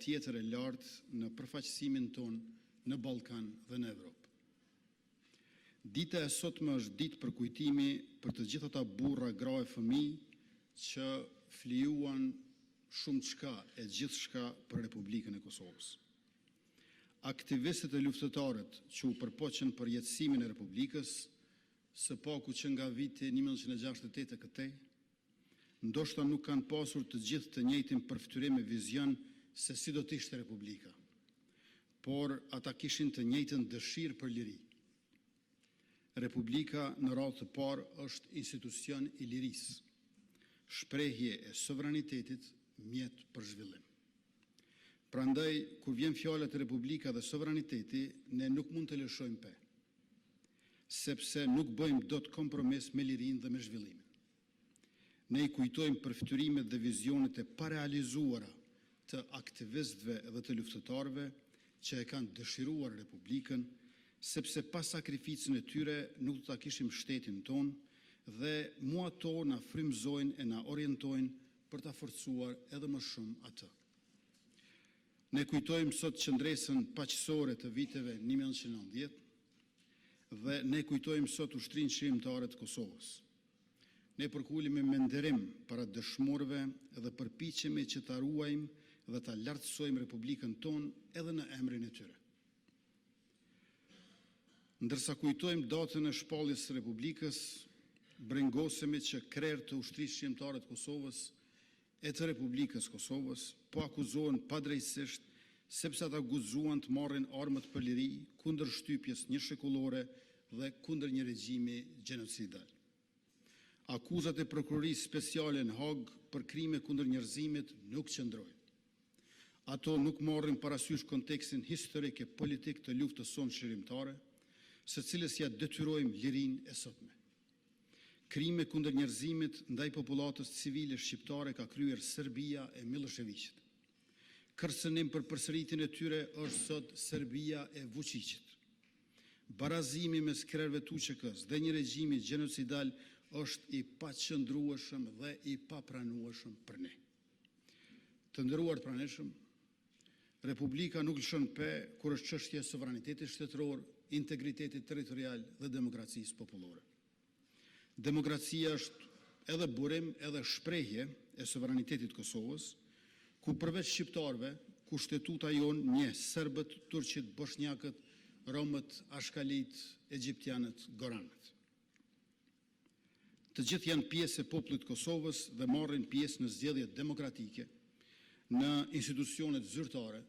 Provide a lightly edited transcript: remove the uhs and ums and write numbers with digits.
tjetër e lartë në përfaqësimin ton në Ballkan dhe në Evropë. Dita e sotme është ditë për kujtimi për të gjithë ata burra, gra e fëmijë që flijuan shumë çka e gjithçka për Republikën e Kosovës. Aktivistët e luftëtarët që u përpoqën për jetësimin e Republikës, së paku që nga viti 1968 e këtej, ndoshta nuk kanë pasur të gjithë të njëjtin përftyrim e vizion se si do të ishte Republika, por ata kishin të njëjtën dëshirë për liri. Republika në radhë të parë është institucion i lirisë, shprehje e sovranitetit mjet për zhvillim. Prandaj, kur vjen fjala te Republika dhe sovraniteti, ne nuk mund të lëshojmë pe, sepse nuk bëjmë dot kompromis me lirinë dhe me zhvillimin. Ne i kujtojmë përftyrimet dhe vizionet e parealizuara të aktivistëve dhe të luftëtarëve që e kanë dëshiruar Republikën, sepse pas sakrificën e tyre nuk do ta kishim shtetin ton dhe mua ato na frymëzojnë e na orientojnë për ta forcuar edhe më shumë atë. Ne kujtojmë sot qëndresën paqësore të viteve 1990 dhe ne kujtojmë sot ushtrinë çlimtare të Kosovës. Ne përkulemi me nderim para dëshmorëve dhe përpiqemi që ta ruajmë dhe ta lartësojmë Republikën tonë edhe në emrin e tyre. Ndërsa kujtojmë datën e shpalljes së Republikës, brengosemi që krerë të ushtrisë shqiptare të Kosovës e të Republikës Kosovës po akuzohen padrejtësisht sepse ata guxuan të marrin armët për liri kundër shtypjes një shekullore dhe kundër një regjimi gjenocidal. Akuzat e prokurorisë speciale në Hag për krime kundër njerëzimit nuk qëndrojnë. Ato nuk marrin parasysh kontekstin historik e politik të luftës sonë shërimtare, së cilës ja detyrojmë lirinë e sotme. Krime kundër njerëzimit ndaj popullatës civile shqiptare ka kryer Serbia e Miloševićit. Kërcënim për përsëritjen e tyre është sot Serbia e Vučićit. Barazimi mes krerëve tuçekës dhe një regjimi gjenocidal është i paqëndrueshëm dhe i papranueshëm për ne. Të nderuar të pranishëm, Republika nuk lëshon pe kur është çështje e sovranitetit shtetëror, integritetit territorial dhe demokracisë popullore. Demokracia është edhe burim, edhe shprehje e sovranitetit Kosovës, ku përveç shqiptarëve, kushtetuta jonë njeh serbët, turqit, bosnjakët, romët, ashkalit, egjiptianët, goranët. Të gjithë janë pjesë e popullit Kosovës dhe marrin pjesë në zgjedhjet demokratike, në institucionet zyrtare